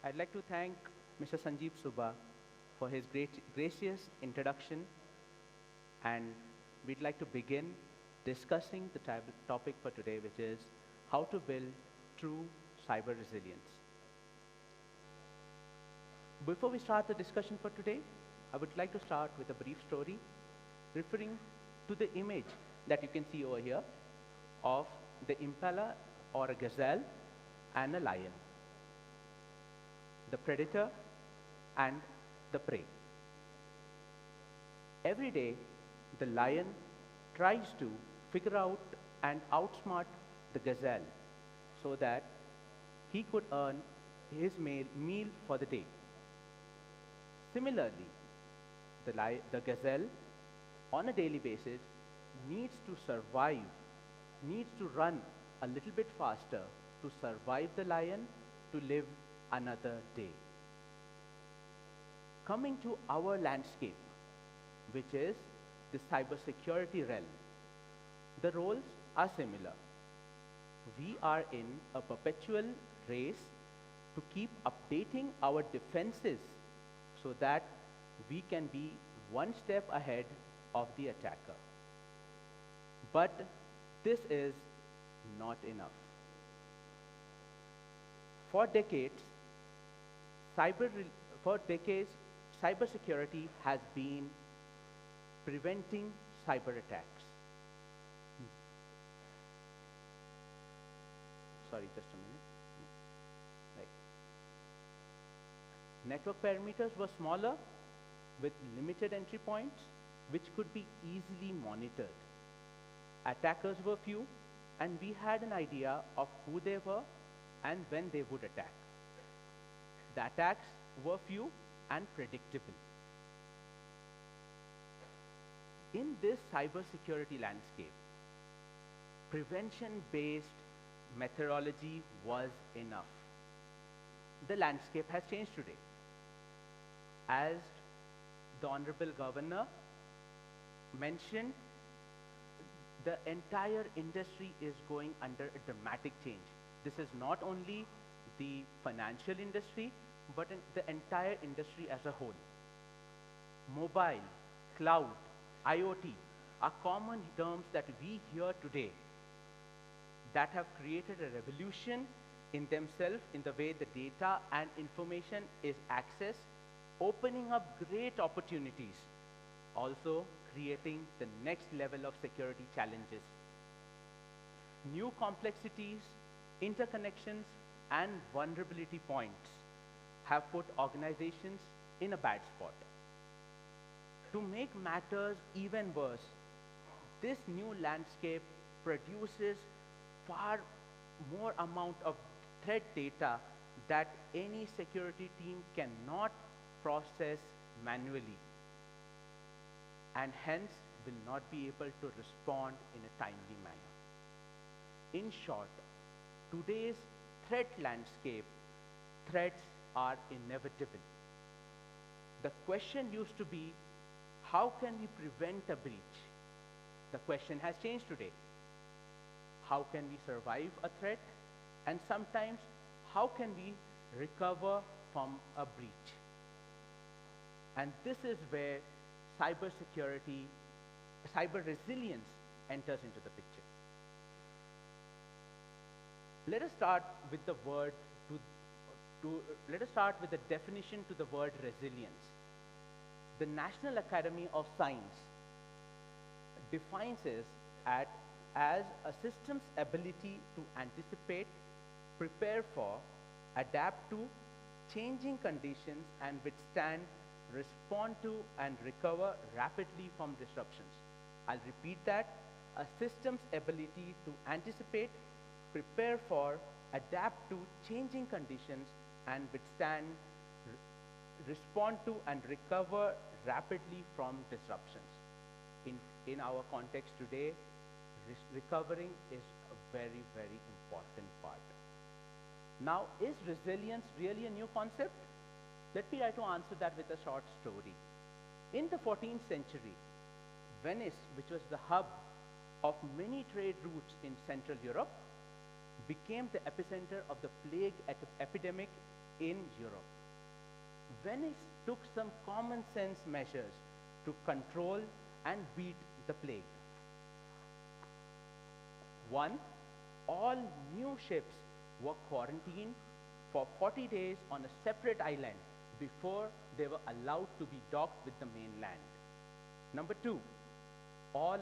I'd like to thank Mr. Sanjeev Subba for his gracious introduction, and we'd like to begin discussing the topic for today, which is how to build true cyber resilience. Before we start the discussion for today, I would like to start with a brief story referring to the image that you can see over here of the impala or a gazelle and a lion, the predator and the prey. Every day, the lion tries to figure out and outsmart the gazelle so that he could earn his meal for the day. Similarly, the gazelle on a daily basis needs to survive, needs to run a little bit faster to survive the lion to live another day. Coming to our landscape, which is the cybersecurity realm, the roles are similar. We are in a perpetual race to keep updating our defenses so that we can be one step ahead of the attacker. But this is not enough. For decades, cybersecurity has been preventing cyber attacks. Sorry, just a minute. Right. Network parameters were smaller with limited entry points, which could be easily monitored. Attackers were few, and we had an idea of who they were and when they would attack. The attacks were few and predictable. In this cybersecurity landscape, prevention-based methodology was enough. The landscape has changed today. As the Honorable Governor mentioned, the entire industry is going under a dramatic change. This is not only the financial industry, but the entire industry as a whole. Mobile, cloud, IoT are common terms that we hear today that have created a revolution in themselves in the way the data and information is accessed, opening up great opportunities, also creating the next level of security challenges. New complexities, interconnections, and vulnerability points have put organizations in a bad spot. To make matters even worse, this new landscape produces far more amount of threat data that any security team cannot process manually, and hence will not be able to respond in a timely manner. In short, today's threat landscape, threats are inevitable. The question used to be, how can we prevent a breach? The question has changed today. How can we survive a threat? And sometimes, how can we recover from a breach? And this is where cybersecurity, cyber resilience enters into the picture. Let us start with the definition to the word resilience. The National Academy of Science defines it as a system's ability to anticipate, prepare for, adapt to changing conditions and withstand, respond to, and recover rapidly from disruptions. I'll repeat that. A system's ability to anticipate, prepare for, adapt to changing conditions and withstand, respond to, and recover rapidly from disruptions. In our context today, recovering is a very, very important part. Now, is resilience really a new concept? Let me try to answer that with a short story. In the 14th century, Venice, which was the hub of many trade routes in Central Europe, became the epicenter of the plague epidemic in Europe. Venice took some common sense measures to control and beat the plague. One, all new ships were quarantined for 40 days on a separate island before they were allowed to be docked with the mainland. Number two, all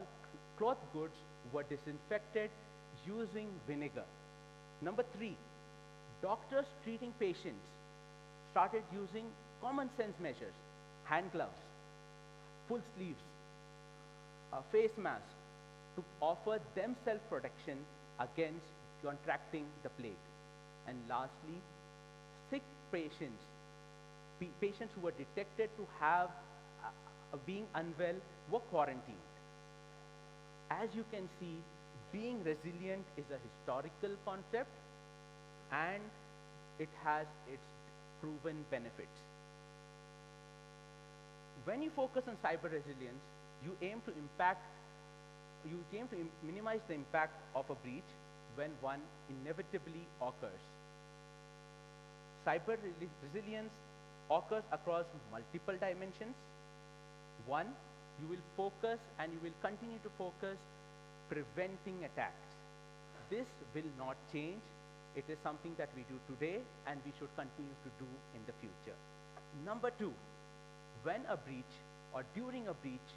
cloth goods were disinfected using vinegar. Number three, doctors treating patients started using common sense measures, hand gloves, full sleeves, a face mask to offer themselves protection against contracting the plague. And lastly, sick patients, patients who were detected to have being unwell were quarantined. As you can see, being resilient is a historical concept and it has its proven benefits. When you focus on cyber resilience, you aim to minimize the impact of a breach when one inevitably occurs. Cyber resilience occurs across multiple dimensions. One, you will focus and you will continue to focus preventing attacks. This will not change. It is something that we do today and we should continue to do in the future. Number two, when a breach or during a breach,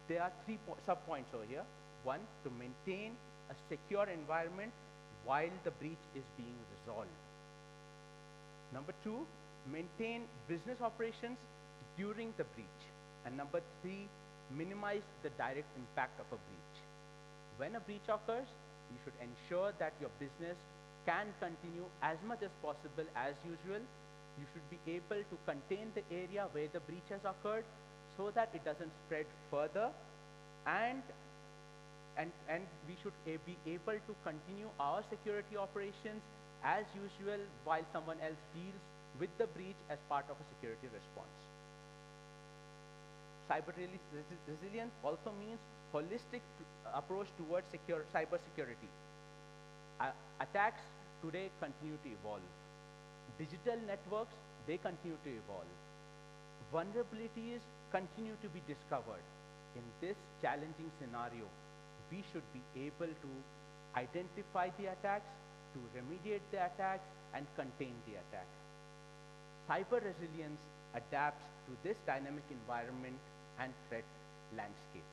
there are three sub-points over here. One, to maintain a secure environment while the breach is being resolved. Number two, maintain business operations during the breach. And number three, minimize the direct impact of a breach. When a breach occurs, you should ensure that your business can continue as much as possible as usual. You should be able to contain the area where the breach has occurred so that it doesn't spread further, and we should be able to continue our security operations as usual while someone else deals with the breach as part of a security response. Cyber resilience also means holistic approach towards cyber security. Attacks today continue to evolve. Digital networks, they continue to evolve. Vulnerabilities continue to be discovered. In this challenging scenario, we should be able to identify the attacks, to remediate the attacks, and contain the attack. Cyber resilience adapts to this dynamic environment and threat landscape.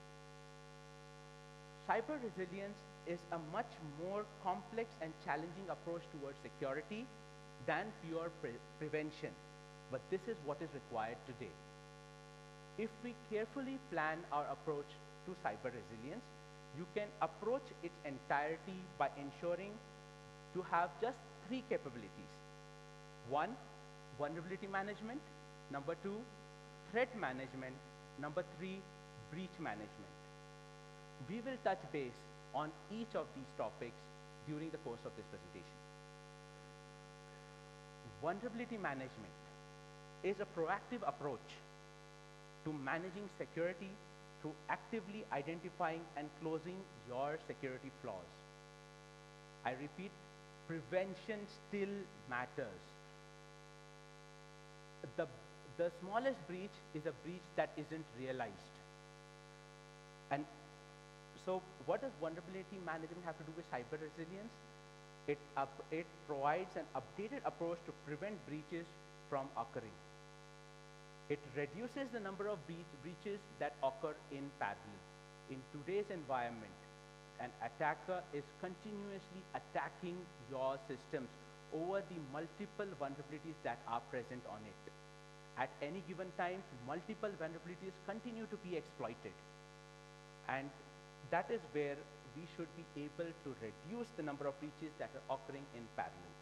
Cyber resilience is a much more complex and challenging approach towards security than pure prevention, but this is what is required today. If we carefully plan our approach to cyber resilience, you can approach its entirety by ensuring to have just three capabilities. One, vulnerability management. Number two, threat management. Number three, breach management. We will touch base on each of these topics during the course of this presentation. Vulnerability management is a proactive approach to managing security through actively identifying and closing your security flaws. I repeat, prevention still matters. The smallest breach is a breach that isn't realized. And so what does vulnerability management have to do with cyber resilience? It provides an updated approach to prevent breaches from occurring. It reduces the number of breaches that occur in parallel. In today's environment, an attacker is continuously attacking your systems over the multiple vulnerabilities that are present on it. At any given time, multiple vulnerabilities continue to be exploited. And that is where we should be able to reduce the number of breaches that are occurring in parallel.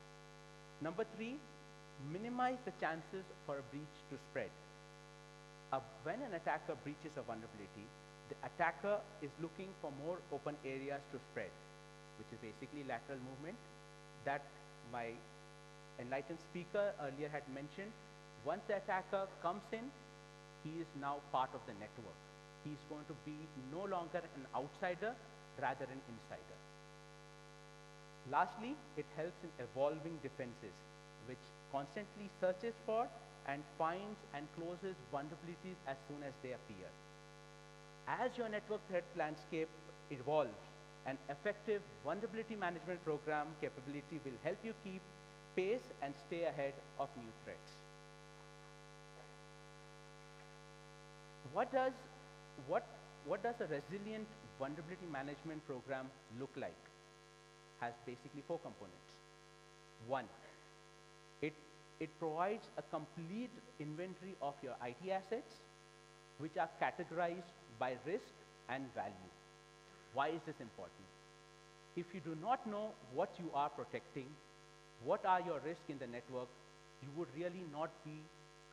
Number three, minimize the chances for a breach to spread. When an attacker breaches a vulnerability, the attacker is looking for more open areas to spread, which is basically lateral movement that my enlightened speaker earlier had mentioned. Once the attacker comes in, he is now part of the network. He's going to be no longer an outsider, rather an insider. Lastly, it helps in evolving defenses, which constantly searches for and finds and closes vulnerabilities as soon as they appear. As your network threat landscape evolves, an effective vulnerability management program capability will help you keep pace and stay ahead of new threats. What does, what, what does a resilient vulnerability management program look like? Has basically four components. One, it, it provides a complete inventory of your IT assets, which are categorized by risk and value. Why is this important? If you do not know what you are protecting, what are your risks in the network, you would really not be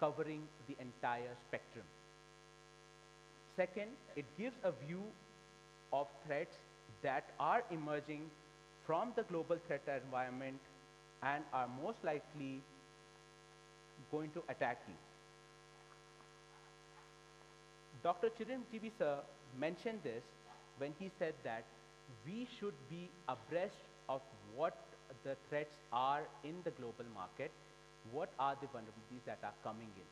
covering the entire spectrum. Second, it gives a view of threats that are emerging from the global threat environment and are most likely going to attack you. Dr. Chiranjeevi sir mentioned this when he said that we should be abreast of what the threats are in the global market, what are the vulnerabilities that are coming in.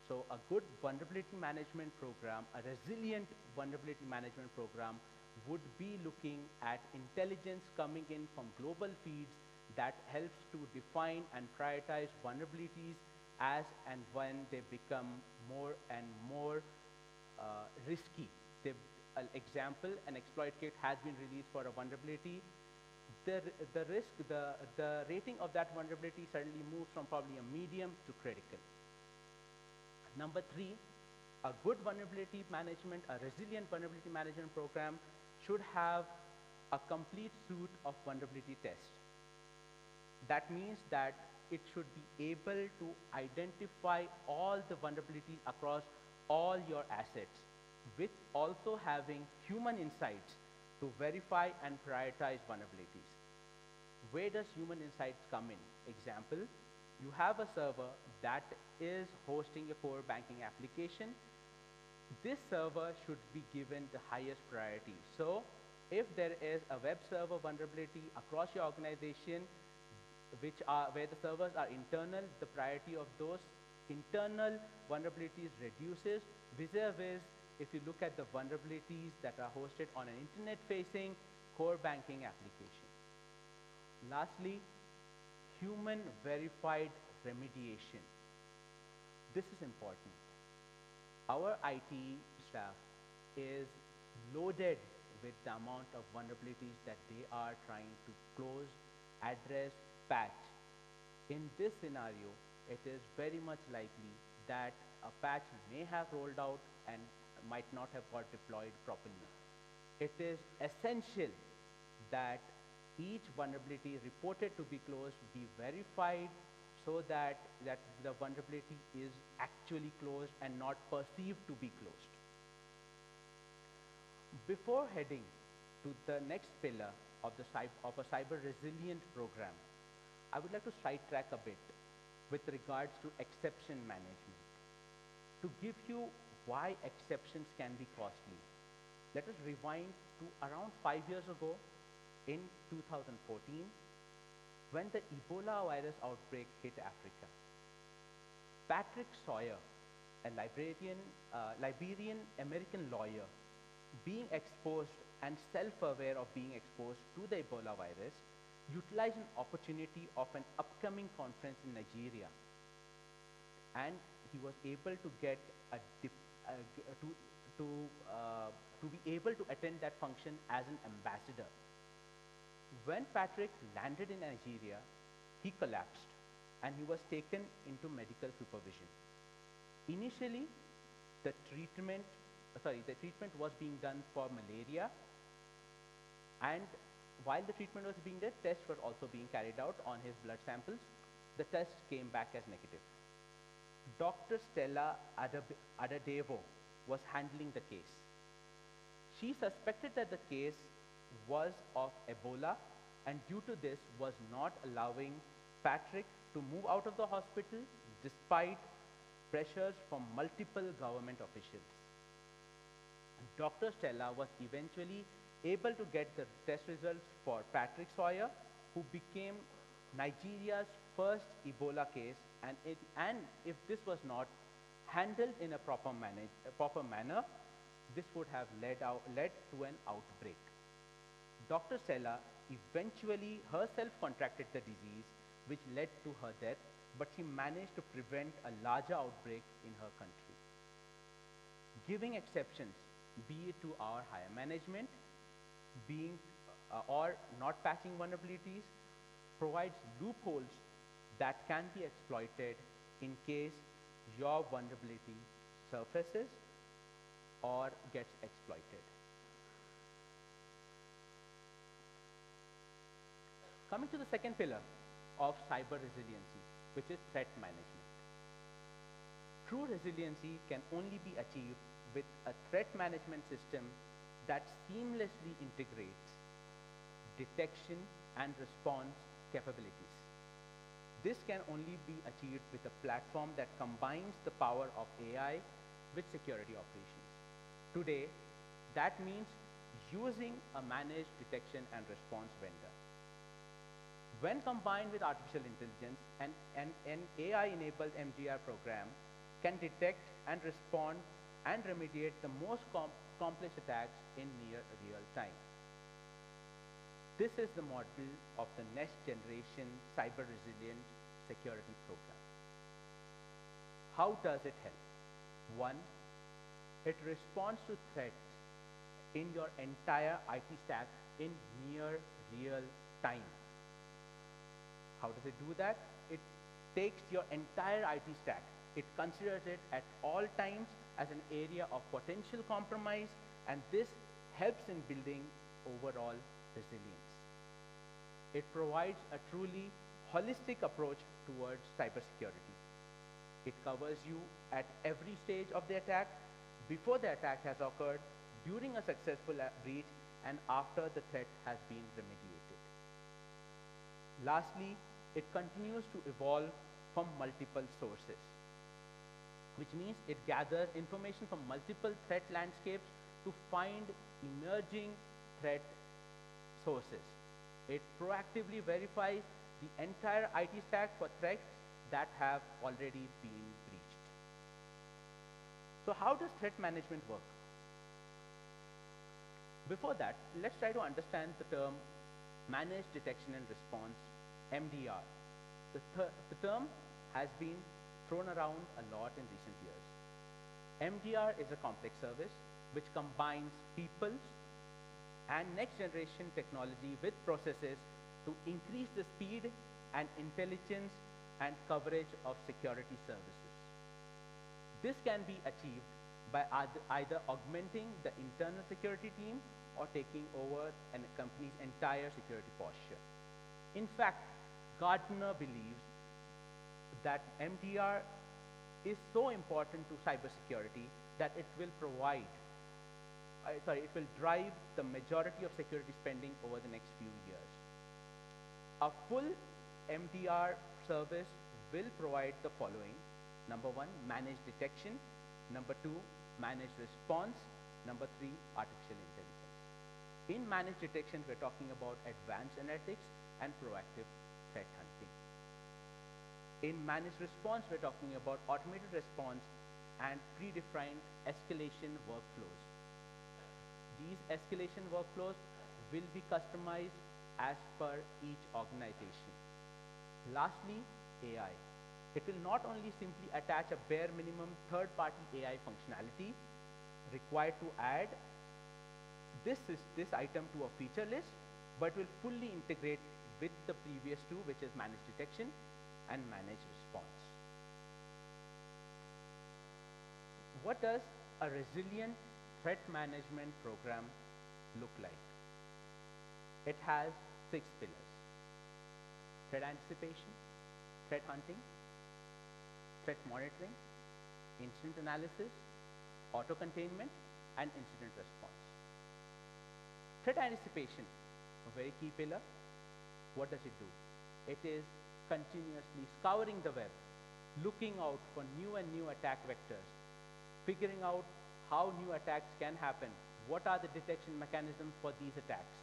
So a good vulnerability management program, a resilient vulnerability management program would be looking at intelligence coming in from global feeds that helps to define and prioritize vulnerabilities as and when they become more and more risky. An example, an exploit kit has been released for a vulnerability. The rating of that vulnerability suddenly moves from probably a medium to critical. Number three, a good vulnerability management, a resilient vulnerability management program should have a complete suite of vulnerability tests. That means that it should be able to identify all the vulnerabilities across all your assets, with also having human insights to verify and prioritize vulnerabilities. Where does human insights come in? Example, you have a server that is hosting a core banking application. This server should be given the highest priority. So if there is a web server vulnerability across your organization, where the servers are internal, the priority of those internal vulnerabilities reduces, vis-a-vis if you look at the vulnerabilities that are hosted on an internet-facing core banking application. Lastly, human-verified remediation. This is important. Our IT staff is loaded with the amount of vulnerabilities that they are trying to close, address, patch. In this scenario, it is very much likely that a patch may have rolled out and might not have got deployed properly. It is essential that each vulnerability reported to be closed be verified so that the vulnerability is actually closed and not perceived to be closed. Before heading to the next pillar of a cyber resilient program, I would like to sidetrack a bit with regards to exception management. To give you why exceptions can be costly, let us rewind to around 5 years ago in 2014 when the Ebola virus outbreak hit Africa. Patrick Sawyer, a Liberian-American lawyer, being exposed and self-aware of being exposed to the Ebola virus, utilized an opportunity of an upcoming conference in Nigeria, and he was able to get to be able to attend that function as an ambassador. When Patrick landed in Nigeria, he collapsed and he was taken into medical supervision. Initially, the treatment was being done for malaria, and while the treatment was being done, tests were also being carried out on his blood samples. The tests came back as negative. Dr. Stella Adadevo was handling the case. She suspected that the case was of Ebola, and due to this was not allowing Patrick to move out of the hospital despite pressures from multiple government officials. Dr. Stella was eventually able to get the test results for Patrick Sawyer, who became Nigeria's first Ebola case, and if this was not handled in a proper manner, this would have led to an outbreak. Dr. Sella eventually herself contracted the disease, which led to her death, but she managed to prevent a larger outbreak in her country. Giving exceptions, be it to our higher management, or not patching vulnerabilities, provides loopholes that can be exploited in case your vulnerability surfaces or gets exploited. Coming to the second pillar of cyber resiliency, which is threat management. True resiliency can only be achieved with a threat management system that seamlessly integrates detection and response capabilities. This can only be achieved with a platform that combines the power of AI with security operations. Today, that means using a managed detection and response vendor. When combined with artificial intelligence, an AI-enabled MDR program can detect and respond and remediate the most complex attacks in near real time. This is the model of the next generation cyber resilient security program. How does it help? One, it responds to threats in your entire IT stack in near real time. How does it do that? It takes your entire IT stack. It considers it at all times as an area of potential compromise, and this helps in building overall resilience. It provides a truly holistic approach towards cybersecurity. It covers you at every stage of the attack, before the attack has occurred, during a successful breach, and after the threat has been remediated. Lastly, it continues to evolve from multiple sources, which means it gathers information from multiple threat landscapes to find emerging threat sources. It proactively verifies the entire IT stack for threats that have already been breached. So how does threat management work? Before that, let's try to understand the term Managed Detection and Response, MDR. The term has been thrown around a lot in recent years. MDR is a complex service which combines people's and next generation technology with processes to increase the speed and intelligence and coverage of security services. This can be achieved by either augmenting the internal security team or taking over a company's entire security posture. In fact, Gartner believes that MDR is so important to cybersecurity that it will drive the majority of security spending over the next few years. A full MDR service will provide the following. Number one, managed detection. Number two, managed response. Number three, artificial intelligence. In managed detection, we're talking about advanced analytics and proactive threat hunting. In managed response, we're talking about automated response and predefined escalation workflows. These escalation workflows will be customized as per each organization. Lastly, AI. It will not only simply attach a bare minimum third-party AI functionality required to add this item to a feature list, but will fully integrate with the previous two, which is managed detection and managed response. What does a resilient threat management program look like? It has 6 pillars: threat anticipation, threat hunting, threat monitoring, incident analysis, auto-containment, and incident response. Threat anticipation, a very key pillar. What does it do? It is continuously scouring the web, looking out for new and new attack vectors, figuring out how new attacks can happen, what are the detection mechanisms for these attacks.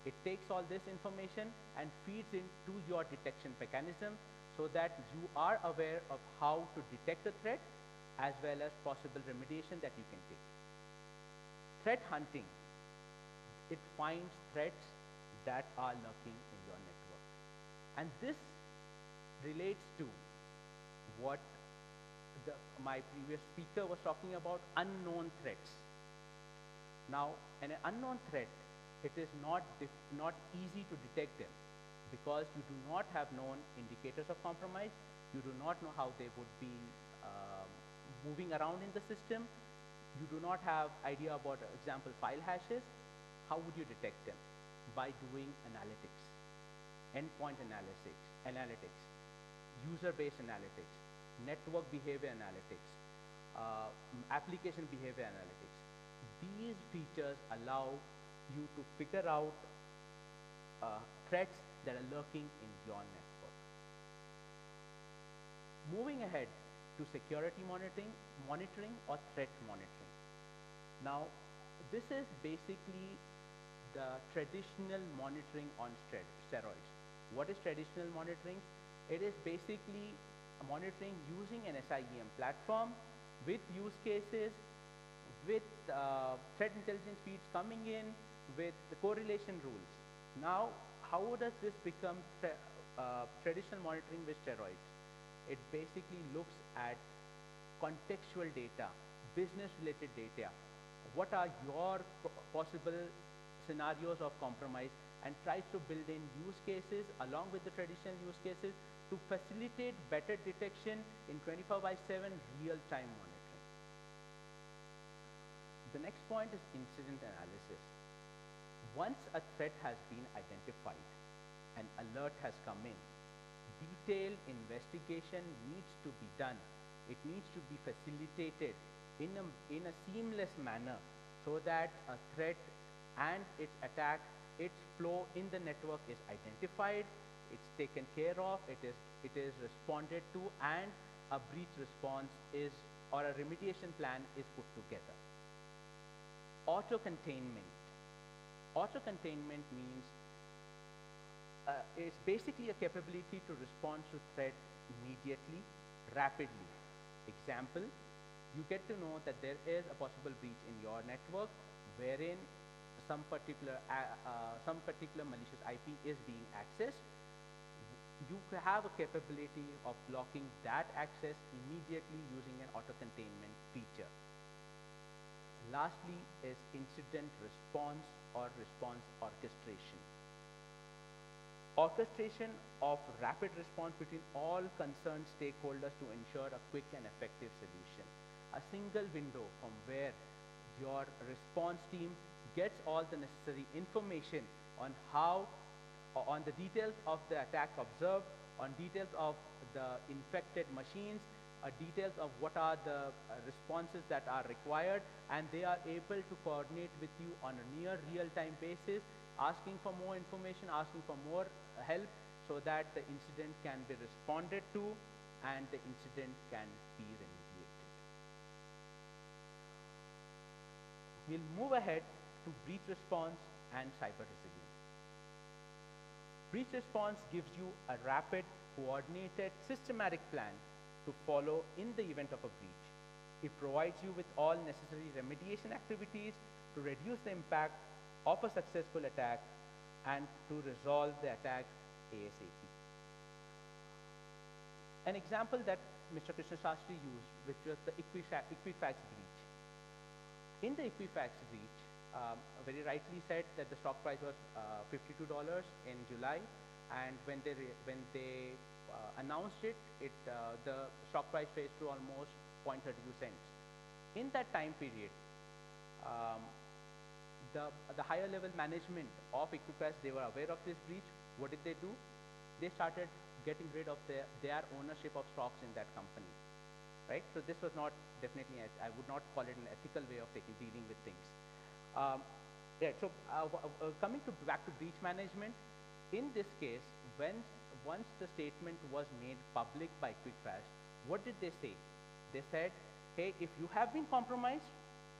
It takes all this information and feeds into your detection mechanism so that you are aware of how to detect a threat as well as possible remediation that you can take. Threat hunting, it finds threats that are lurking in your network. And this relates to what my previous speaker was talking about, unknown threats. Now, an unknown threat, it is not easy to detect them because you do not have known indicators of compromise. You do not know how they would be moving around in the system. You do not have idea about, example, file hashes. How would you detect them? By doing analytics, endpoint analytics, user-based analytics, network behavior analytics, application behavior analytics. These features allow you to figure out threats that are lurking in your network. Moving ahead to security monitoring or threat monitoring. Now, this is basically the traditional monitoring on steroids. What is traditional monitoring? It is basically monitoring using an SIEM platform with use cases, with threat intelligence feeds coming in, with the correlation rules. Now, how does this become traditional monitoring with steroids? It basically looks at contextual data, business-related data. What are your possible scenarios of compromise, and tries to build in use cases along with the traditional use cases to facilitate better detection in 24/7 real-time monitoring. The next point is incident analysis. Once a threat has been identified, an alert has come in, detailed investigation needs to be done. It needs to be facilitated in a seamless manner so that a threat and its attack, its flow in the network is identified, it's taken care of, it is responded to, and a breach response or a remediation plan is put together. Auto-containment. Auto-containment means it's basically a capability to respond to threat immediately, rapidly. Example, you get to know that there is a possible breach in your network wherein some particular malicious IP is being accessed. You have a capability of blocking that access immediately using an auto-containment feature. Lastly is incident response or response orchestration. Orchestration of rapid response between all concerned stakeholders to ensure a quick and effective solution. A single window from where your response team gets all the necessary information on on the details of the attack observed, on details of the infected machines, details of what are the responses that are required, and they are able to coordinate with you on a near real-time basis, asking for more information, asking for more help, so that the incident can be responded to and the incident can be remediated. We'll move ahead to breach response and cyber resilience. Breach response gives you a rapid, coordinated, systematic plan to follow in the event of a breach. It provides you with all necessary remediation activities to reduce the impact of a successful attack and to resolve the attack ASAP. An example that Mr. Krishna Shastri used, which was the Equifax breach. In the Equifax breach, very rightly said that the stock price was $52 in July, and when they announced it, the stock price raised to almost 0.32 cents. In that time period, the higher level management of Equifax, they were aware of this breach. What did they do? They started getting rid of their ownership of stocks in that company, right? So this was not definitely, I would not call it an ethical way of dealing with things. Coming back to breach management, in this case, once the statement was made public by Equifax, what did they say? They said, hey, if you have been compromised,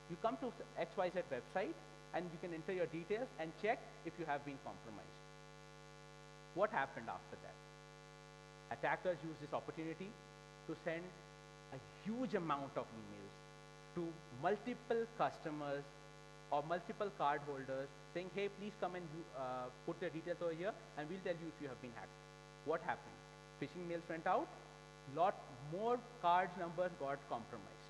You come to XYZ website and you can enter your details and check if you have been compromised. What happened after that? Attackers used this opportunity to send a huge amount of emails to multiple customers or multiple card holders saying, hey, please come and put your details over here and we'll tell you if you have been hacked. What happened? Phishing mails went out, lot more card numbers got compromised.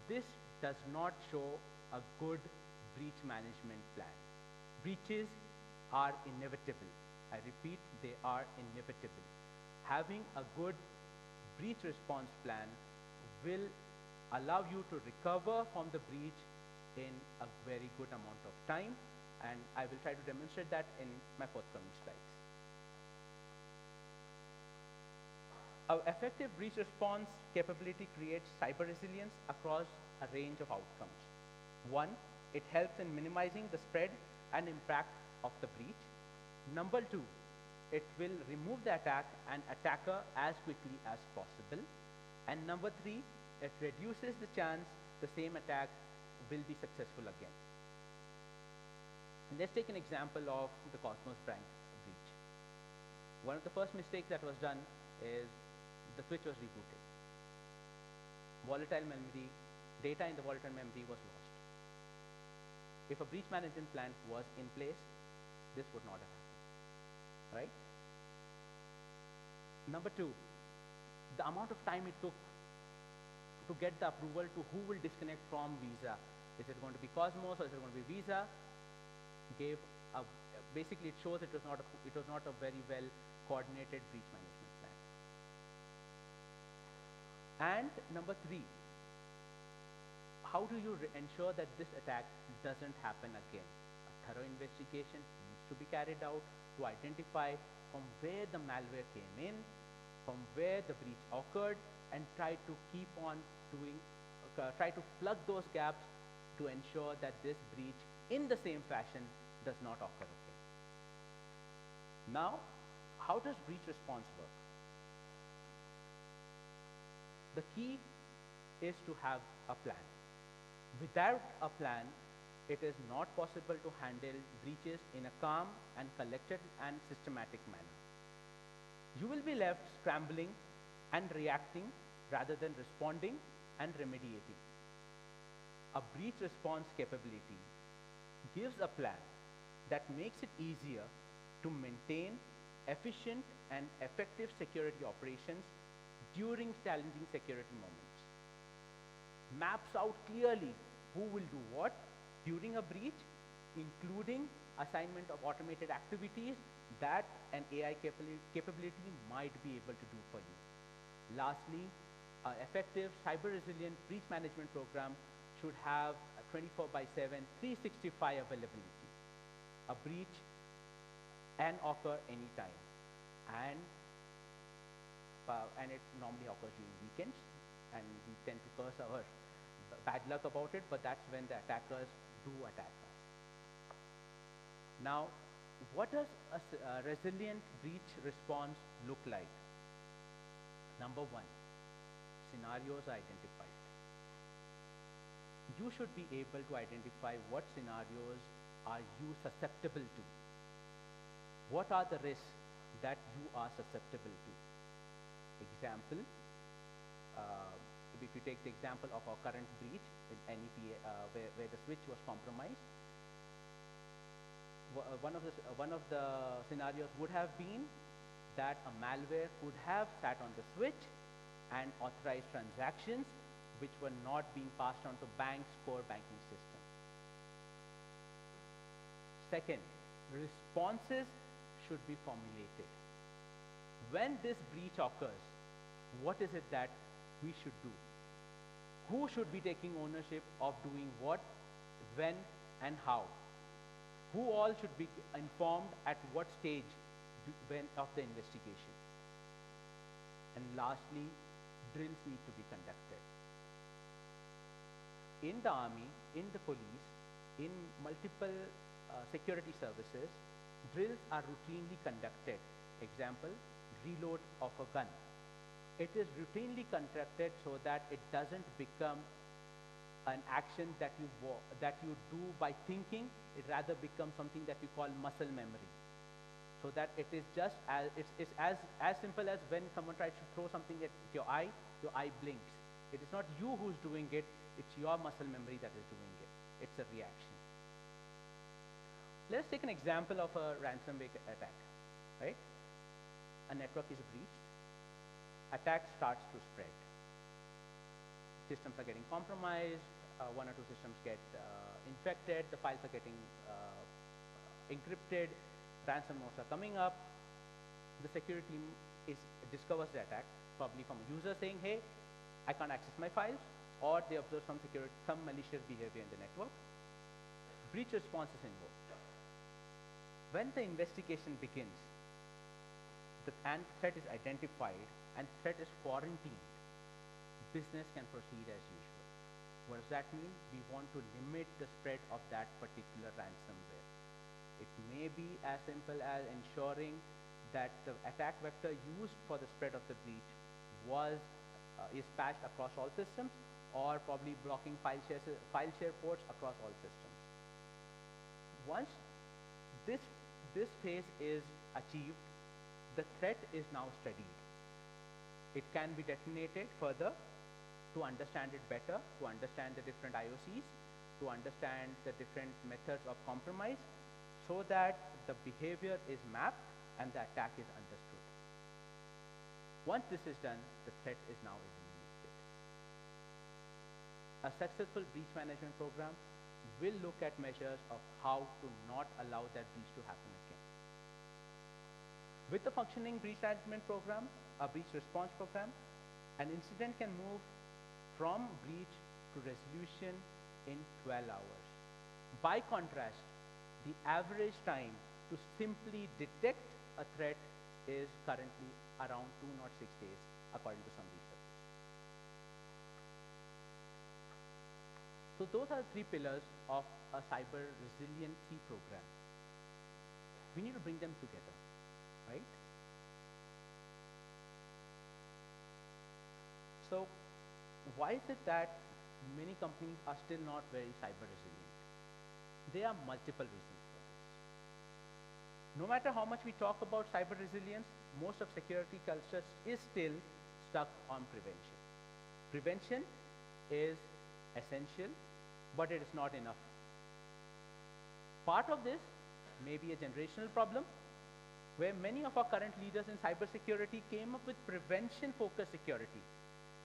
This does not show a good breach management plan. Breaches are inevitable. I repeat, they are inevitable. Having a good breach response plan will allow you to recover from the breach in a very good amount of time, and I will try to demonstrate that in my forthcoming slides. Our effective breach response capability creates cyber resilience across a range of outcomes. One, it helps in minimizing the spread and impact of the breach. Number two, it will remove the attack and attacker as quickly as possible. And number three, it reduces the chance the same attack will be successful again. And let's take an example of the Cosmos Bank breach. One of the first mistakes that was done is the switch was rebooted. Volatile memory, data in the volatile memory was lost. If a breach management plan was in place, this would not have happened, right? Number two, the amount of time it took to get the approval to who will disconnect from Visa. Is it going to be Cosmos or is it going to be Visa? Basically it shows it was not a very well coordinated breach management plan. And number three, how do you ensure that this attack doesn't happen again? A thorough investigation needs to be carried out to identify from where the malware came in, from where the breach occurred, and try to keep on try to plug those gaps to ensure that this breach in the same fashion does not occur again. Now, how does breach response work? The key is to have a plan. Without a plan, it is not possible to handle breaches in a calm and collected and systematic manner. You will be left scrambling and reacting rather than responding and remediating. A breach response capability gives a plan that makes it easier to maintain efficient and effective security operations during challenging security moments. Maps out clearly who will do what during a breach, including assignment of automated activities that an AI capability might be able to do for you. Lastly, an effective cyber resilient breach management program should have a 24/7, 365 availability. A breach can occur anytime, and it normally occurs during weekends, and we tend to curse our bad luck about it, but that's when the attackers do attack us. Now, what does a resilient breach response look like? Number one, scenarios are identified. You should be able to identify what scenarios are you susceptible to. What are the risks that you are susceptible to? Example, if you take the example of our current breach in NEPA, where the switch was compromised, one of the scenarios would have been that a malware could have sat on the switch and authorized transactions which were not being passed on to bank's core banking system. Second, responses should be formulated. When this breach occurs, what is it that we should do? Who should be taking ownership of doing what, when, and how? Who all should be informed at what stage of the investigation? And lastly, drills need to be conducted. In the army, in the police, in multiple security services, drills are routinely conducted. Example, reload of a gun. It is routinely conducted so that it doesn't become an action that you do by thinking. It rather becomes something that we call muscle memory. So that it is just as it's as simple as when someone tries to throw something at your eye blinks. It is not you who's doing it, it's your muscle memory that is doing it. It's a reaction. Let's take an example of a ransomware attack, right? A network is breached, attack starts to spread. Systems are getting compromised, one or two systems get infected, the files are getting encrypted, ransom notes are coming up. The security team discovers the attack, probably from a user saying, hey, I can't access my files, or they observe some malicious behavior in the network. Breach response is invoked. When the investigation begins, and threat is identified and threat is quarantined, business can proceed as usual. What does that mean? We want to limit the spread of that particular ransomware. It may be as simple as ensuring that the attack vector used for the spread of the breach is patched across all systems, or probably blocking file share ports across all systems. Once this phase is achieved, the threat is now studied. It can be detonated further to understand it better, to understand the different IOCs, to understand the different methods of compromise, so that the behavior is mapped and the attack is understood. Once this is done, the threat is now eliminated. A successful breach management program will look at measures of how to not allow that breach to happen again. With the functioning breach management program, a breach response program, an incident can move from breach to resolution in 12 hours. By contrast, the average time to simply detect a threat is currently around 206 days, according to some research. So those are the three pillars of a cyber resiliency program. We need to bring them together, right? So why is it that many companies are still not very cyber resilient? There are multiple reasons for this. No matter how much we talk about cyber resilience, most of security culture is still stuck on prevention. Prevention is essential, but it is not enough. Part of this may be a generational problem, where many of our current leaders in cybersecurity came up with prevention-focused security,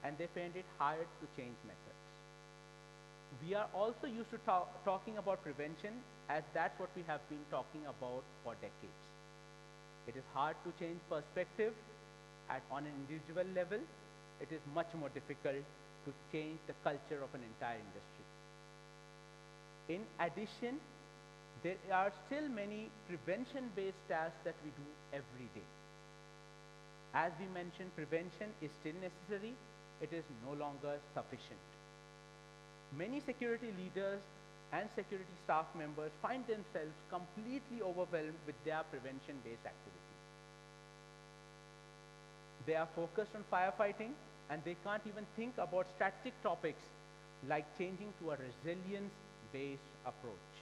and they found it hard to change methods. We are also used to talking about prevention, as that's what we have been talking about for decades. It is hard to change perspective on an individual level. It is much more difficult to change the culture of an entire industry. In addition, there are still many prevention-based tasks that we do every day. As we mentioned, prevention is still necessary. It is no longer sufficient. Many security leaders and security staff members find themselves completely overwhelmed with their prevention-based activities. They are focused on firefighting, and they can't even think about strategic topics like changing to a resilience-based approach.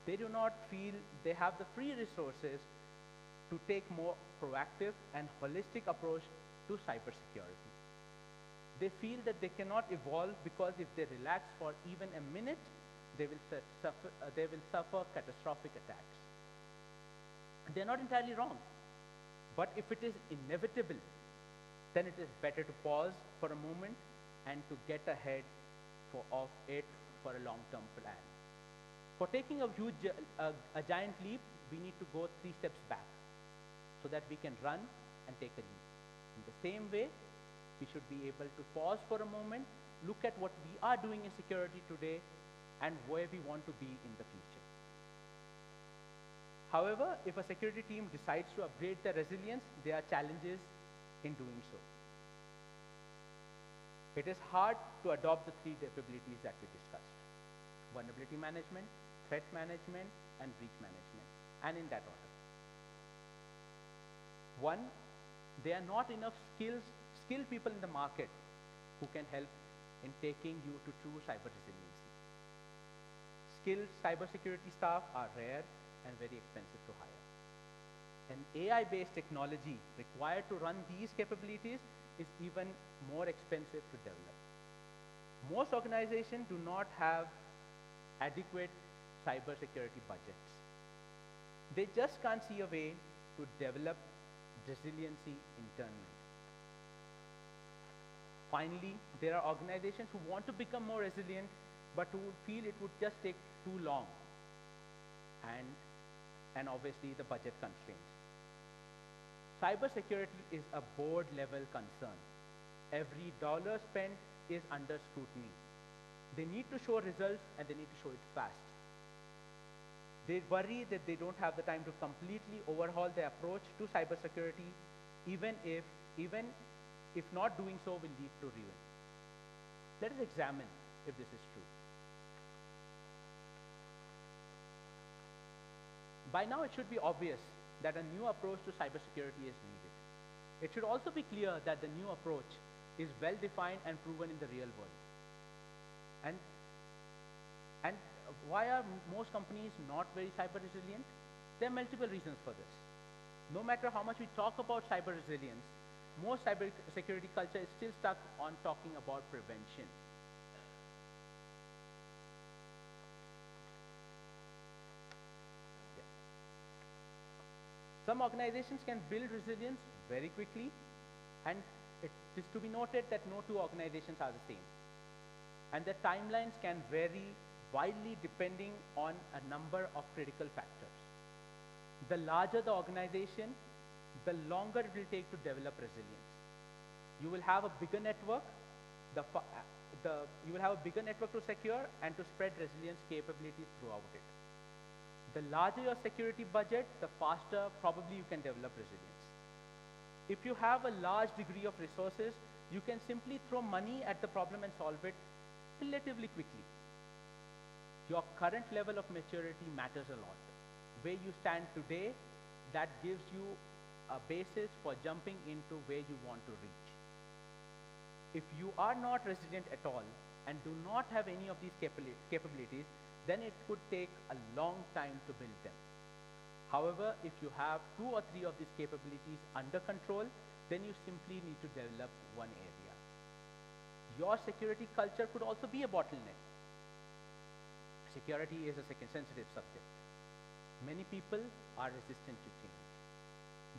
They do not feel they have the free resources to take more proactive and holistic approach to cybersecurity. They feel that they cannot evolve because if they relax for even a minute, they will suffer catastrophic attacks. They're not entirely wrong, but if it is inevitable, then it is better to pause for a moment and to get ahead of it for a long-term plan. For taking a giant leap, we need to go 3 steps back so that we can run and take a leap. In the same way, we should be able to pause for a moment, look at what we are doing in security today, and where we want to be in the future. However, if a security team decides to upgrade their resilience, there are challenges in doing so. It is hard to adopt the 3 capabilities that we discussed: vulnerability management, threat management, and breach management, and in that order. One, there are not enough skilled people in the market who can help in taking you to true cyber resiliency. Skilled cybersecurity staff are rare and very expensive to hire. An AI-based technology required to run these capabilities is even more expensive to develop. Most organizations do not have adequate cybersecurity budgets. They just can't see a way to develop resiliency internally. Finally, there are organizations who want to become more resilient, but who feel it would just take too long, and obviously the budget constraints. Cybersecurity is a board-level concern. Every dollar spent is under scrutiny. They need to show results, and they need to show it fast. They worry that they don't have the time to completely overhaul their approach to cybersecurity, even if not doing so will lead to ruin. Let us examine if this is true. By now, it should be obvious that a new approach to cybersecurity is needed. It should also be clear that the new approach is well-defined and proven in the real world. And why are most companies not very cyber resilient? There are multiple reasons for this. No matter how much we talk about cyber resilience, most cyber security culture is still stuck on talking about prevention. Yeah. Some organizations can build resilience very quickly, and it is to be noted that no two organizations are the same. And the timelines can vary widely depending on a number of critical factors. The larger the organization, the longer it will take to develop resilience. You will have a bigger network, you will have a bigger network to secure and to spread resilience capabilities throughout it. The larger your security budget, the faster probably you can develop resilience. If you have a large degree of resources, you can simply throw money at the problem and solve it relatively quickly. Your current level of maturity matters a lot. Where you stand today, that gives you a basis for jumping into where you want to reach. If you are not resilient at all and do not have any of these capabilities, then it could take a long time to build them. However, if you have 2 or 3 of these capabilities under control, then you simply need to develop one area. Your security culture could also be a bottleneck. Security is a sensitive subject. Many people are resistant to change.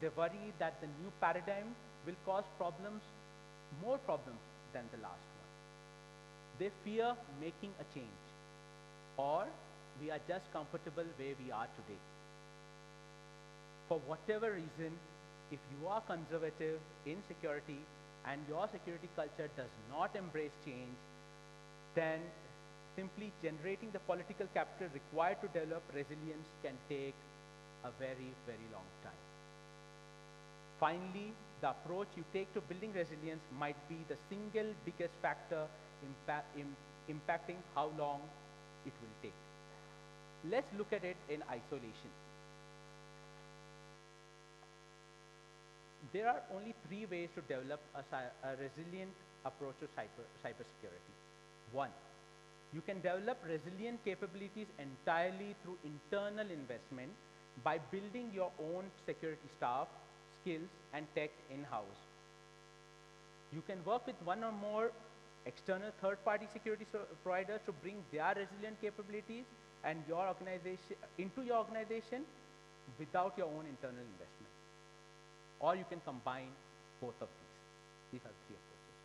They worry that the new paradigm will cause more problems than the last one. They fear making a change, or we are just comfortable where we are today. For whatever reason, if you are conservative in security and your security culture does not embrace change, then simply generating the political capital required to develop resilience can take a very, very long time. Finally, the approach you take to building resilience might be the single biggest factor impacting how long it will take. Let's look at it in isolation. There are only 3 ways to develop a resilient approach to cybersecurity. 1, you can develop resilient capabilities entirely through internal investment by building your own security staff, skills, and tech in-house. You can work with one or more external third-party security providers to bring their resilient capabilities and into your organization without your own internal investment. Or you can combine both of these. These are 3 approaches.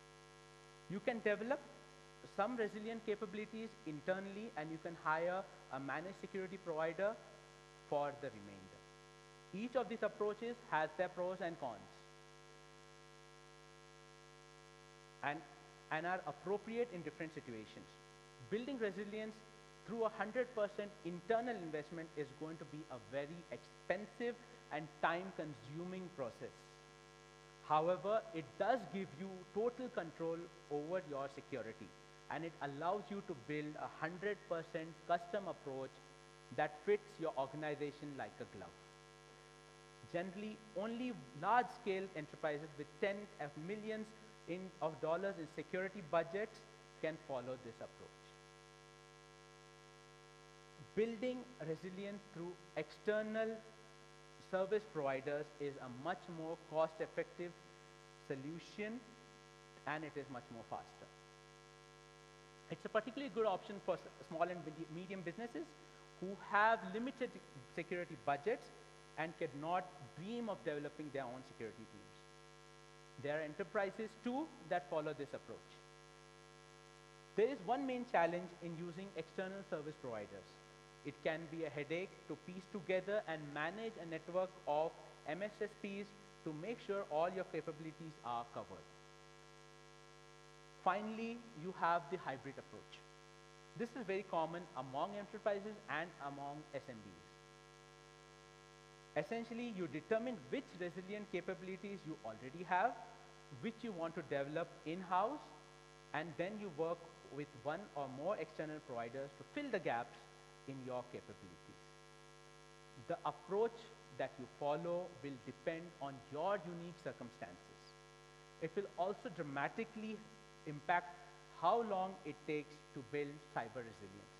You can develop some resilient capabilities internally, and you can hire a managed security provider for the remainder. Each of these approaches has their pros and cons, and are appropriate in different situations. Building resilience through 100% internal investment is going to be a very expensive and time-consuming process. However, it does give you total control over your security, and it allows you to build a 100% custom approach that fits your organization like a glove. Generally, only large-scale enterprises with tens of millions of dollars in security budgets can follow this approach. Building resilience through external service providers is a much more cost-effective solution, and it is much more faster. It's a particularly good option for small and medium businesses who have limited security budgets and cannot dream of developing their own security teams. There are enterprises too that follow this approach. There is one main challenge in using external service providers. It can be a headache to piece together and manage a network of MSSPs to make sure all your capabilities are covered. Finally, you have the hybrid approach. This is very common among enterprises and among SMBs. Essentially, you determine which resilient capabilities you already have, which you want to develop in-house, and then you work with one or more external providers to fill the gaps in your capabilities. The approach that you follow will depend on your unique circumstances. It will also dramatically impact how long it takes to build cyber resilience.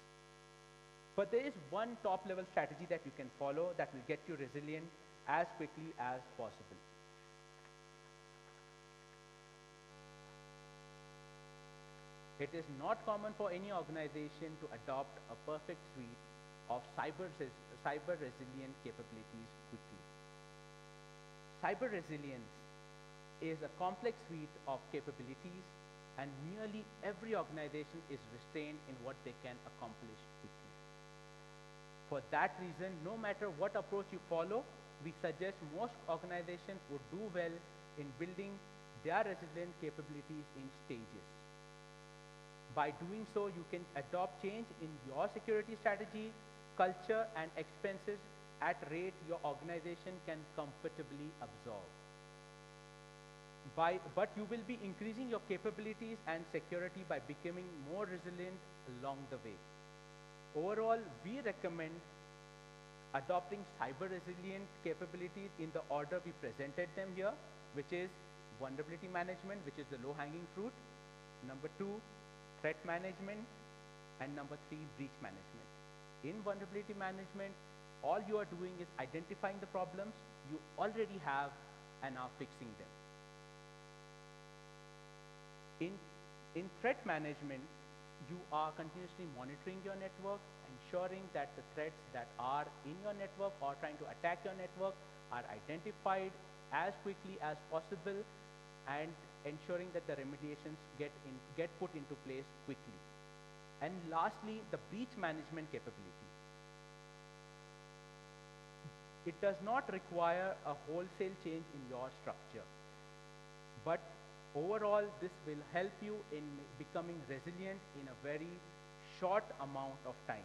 But there is one top-level strategy that you can follow that will get you resilient as quickly as possible. It is not common for any organization to adopt a perfect suite of cyber resilient capabilities quickly. Cyber resilience is a complex suite of capabilities, and nearly every organization is restrained in what they can accomplish quickly. For that reason, no matter what approach you follow, we suggest most organizations would do well in building their resilient capabilities in stages. By doing so, you can adopt change in your security strategy, culture, and expenses at rate your organization can comfortably absorb. But you will be increasing your capabilities and security by becoming more resilient along the way. Overall, we recommend adopting cyber resilient capabilities in the order we presented them here, which is vulnerability management, which is the low-hanging fruit. Number 2, threat management, and number 3, breach management. In vulnerability management, all you are doing is identifying the problems you already have and are fixing them. In threat management, you are continuously monitoring your network, ensuring that the threats that are in your network or trying to attack your network are identified as quickly as possible, and ensuring that the remediations get put into place quickly. And lastly, the breach management capability. It does not require a wholesale change in your structure, but overall, this will help you in becoming resilient in a very short amount of time.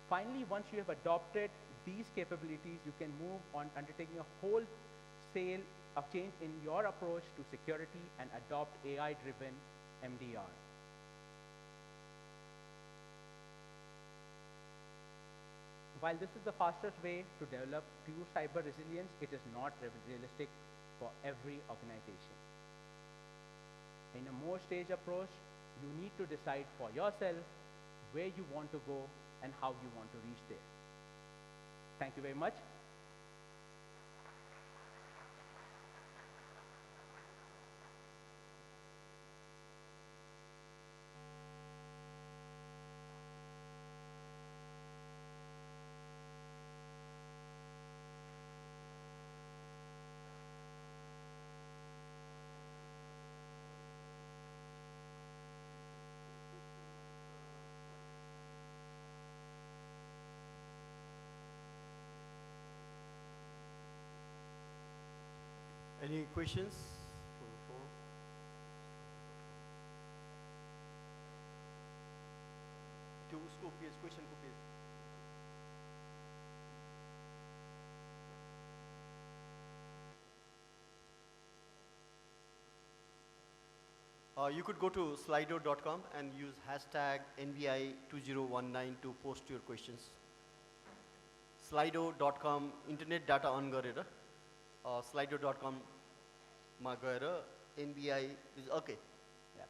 Finally, once you have adopted these capabilities, you can move on undertaking a wholesale of change in your approach to security and adopt AI-driven MDR. While this is the fastest way to develop pure cyber resilience, it is not realistic for every organization. In a more staged approach, you need to decide for yourself where you want to go and how you want to reach there. Thank you very much. Any questions from the floor? To उसको PS question को PS. You could go to slido.com and use hashtag NBI2019 to post your questions. Slido.com internet data on गरेर slido.com मा गएर NBI is okay. Yeah.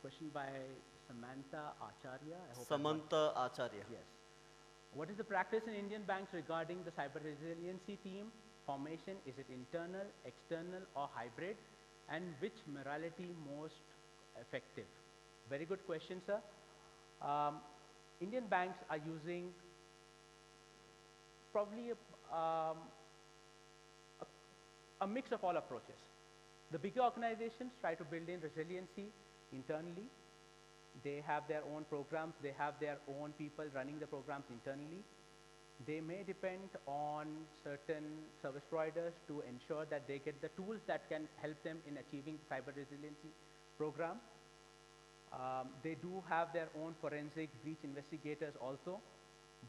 Question by Samantha Acharya. I hope Samantha Acharya. Yes. What is the practice in Indian banks regarding the cyber resiliency team formation? Is it internal, external, or hybrid? And which morality most effective? Very good question, sir. Indian banks are using probably a mix of all approaches. The bigger organizations try to build in resiliency internally. They have their own programs, they have their own people running the programs internally. They may depend on certain service providers to ensure that they get the tools that can help them in achieving cyber resiliency program. They do have their own forensic breach investigators also,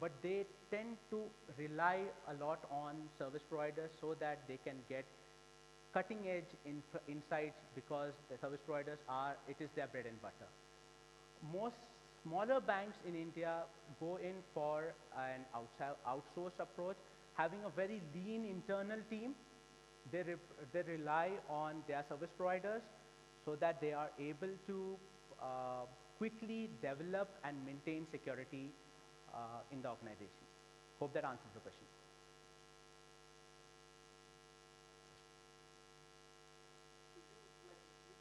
but they tend to rely a lot on service providers so that they can get cutting edge insights, because the service providers it is their bread and butter. Most smaller banks in India go in for an outsourced approach, having a very lean internal team. They rely on their service providers so that they are able to quickly develop and maintain security in the organization. Hope that answers the question.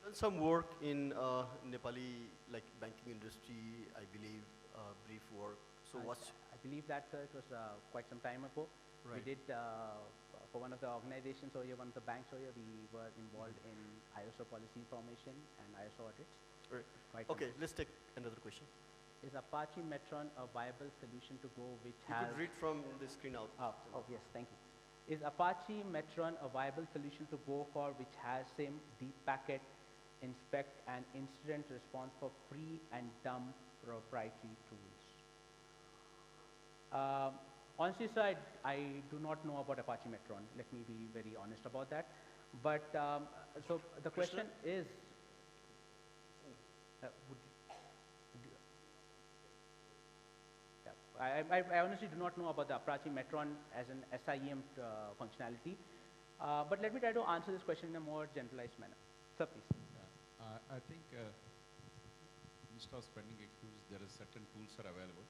Done some work in Nepali, like banking industry, I believe, brief work. So what's... I believe that, sir, it was quite some time ago. Right. We did, for one of the organizations over here, one of the banks over here, we were involved in ISO policy formation and ISO audits. Right. Okay, let's take another question. Is Apache Metron a viable solution to go which You has... could read from the screen out. Oh, yes, thank you. Is Apache Metron a viable solution to go for which has same deep packet, inspect, and incident response for free and dumb proprietary tools? Honestly, sir, I do not know about Apache Metron. Let me be very honest about that. But so the question is, I honestly do not know about the Apache Metron as an SIEM functionality. But let me try to answer this question in a more generalized manner. Sir, please. I think instead of spending excuse, there are certain tools are available.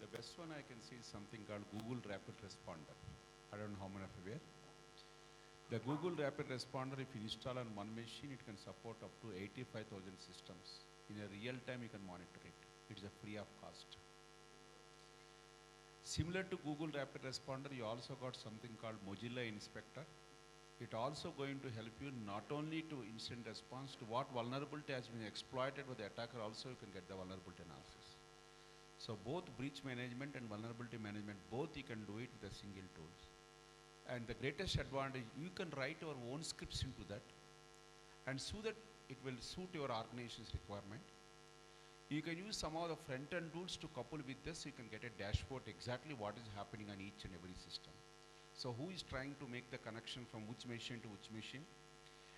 The best one I can see is something called Google Rapid Responder. I don't know how many of you aware. The Google Rapid Responder, if you install on one machine, it can support up to 85,000 systems. In a real time, you can monitor it. It's a free of cost. Similar to Google Rapid Responder, you also got something called Mozilla Inspector. It also going to help you not only to instant response to what vulnerability has been exploited by the attacker, also you can get the vulnerability analysis. So both breach management and vulnerability management, both you can do it with a single tools. And the greatest advantage, you can write your own scripts into that, and so that it will suit your organization's requirement. You can use some of the front-end tools to couple with this. You can get a dashboard exactly what is happening on each and every system. So who is trying to make the connection from which machine to which machine?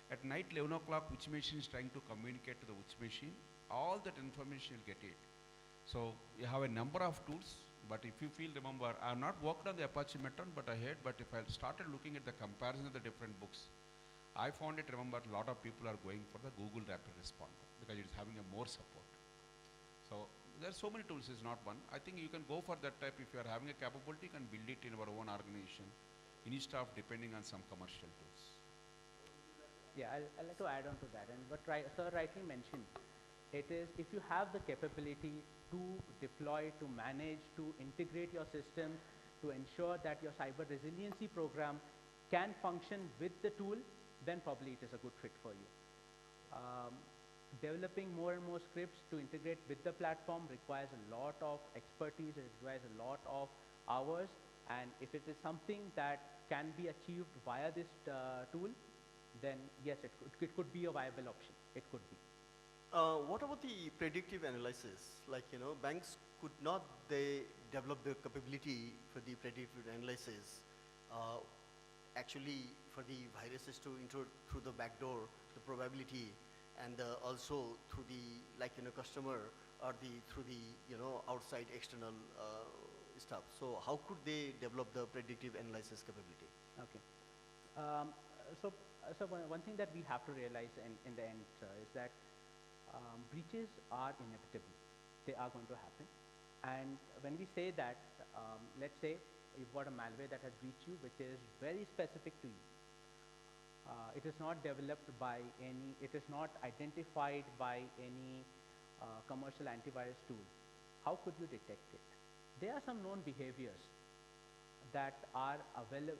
At night, 11 o'clock, which machine is trying to communicate to the which machine? All that information you'll get it. So you have a number of tools, but if you feel, remember, I have not worked on the Apache Metron, but I heard, but if I started looking at the comparison of the different books, I found it, remember, a lot of people are going for the Google Rapid Responder because it is having a more support. So there are so many tools, it's not one. I think you can go for that type. If you are having a capability, you can build it in our own organization instead of depending on some commercial tools. Yeah, I'd like to add on to that. And what sir rightly mentioned, it is if you have the capability to deploy, to manage, to integrate your system, to ensure that your cyber resiliency program can function with the tool, then probably it is a good fit for you. Developing more and more scripts to integrate with the platform requires a lot of expertise, it requires a lot of hours, and if it is something that can be achieved via this tool, then yes, it could be a viable option. It could be. What about the predictive analysis? Like, banks could not they develop the capability for the predictive analysis, actually for the viruses to enter through the back door, the probability, and also through the, customer or through the, outside external stuff. So how could they develop the predictive analysis capability? Okay. So one thing that we have to realize in the end is that breaches are inevitable. They are going to happen. And when we say that, let's say you've got a malware that has breached you, which is very specific to you. It is not developed by any, it is not identified by any commercial antivirus tool. How could you detect it? There are some known behaviors that are available,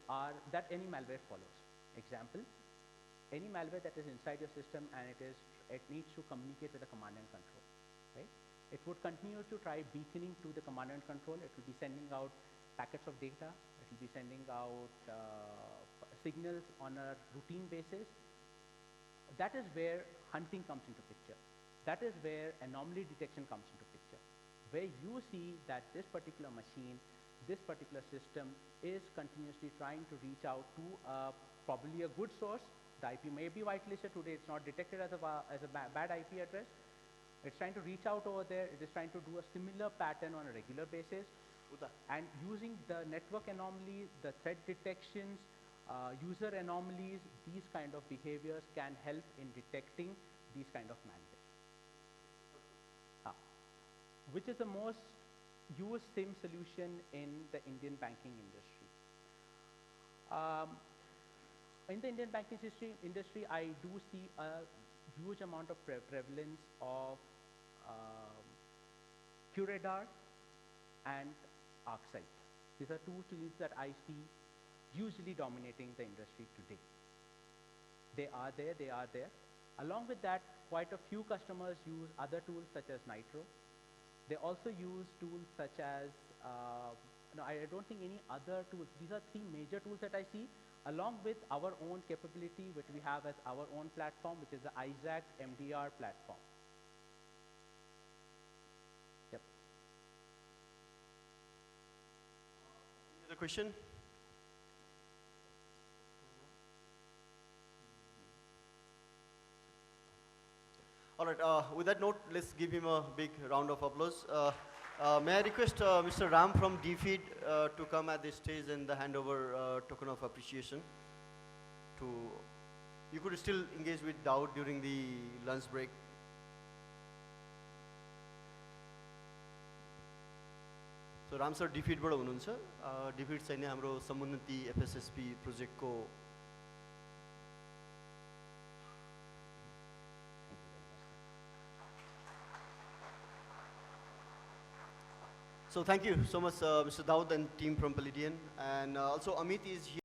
that any malware follows. Example, any malware that is inside your system and it needs to communicate with the command and control, right? It would continue to try beaconing to the command and control. It will be sending out packets of data. It will be sending out signals on a routine basis. That is where hunting comes into picture. That is where anomaly detection comes into picture, where you see that this particular machine, this particular system is continuously trying to reach out to probably a good source. The IP may be whitelisted today. It's not detected as a bad IP address. It's trying to reach out over there. It is trying to do a similar pattern on a regular basis. And using the network anomalies, the threat detections, user anomalies, these kind of behaviors can help in detecting these kind of malware. Which is the most used SIM solution in the Indian banking industry? In the Indian banking industry, I do see a huge amount of prevalence of QRadar and ArcSight. These are two tools that I see hugely dominating the industry today. They are there. Along with that, quite a few customers use other tools such as Nitro. They also use tools such as, no, I don't think any other tools. These are three major tools that I see, along with our own capability, which we have as our own platform, which is the ISAC MDR platform. Yep. Any other question? All right, with that note, let's give him a big round of applause. May I request Mr. Ram from DFeed to come at this stage and the handover token of appreciation. You could still engage with Dawood during the lunch break. So Ram sir DFeed बाट हुनुहुन्छ. DFeed चाहिँ नि हाम्रो समुन्नति FSSP project को. So thank you so much, Mr. Dawood and team from Paladion, and also Amit is here.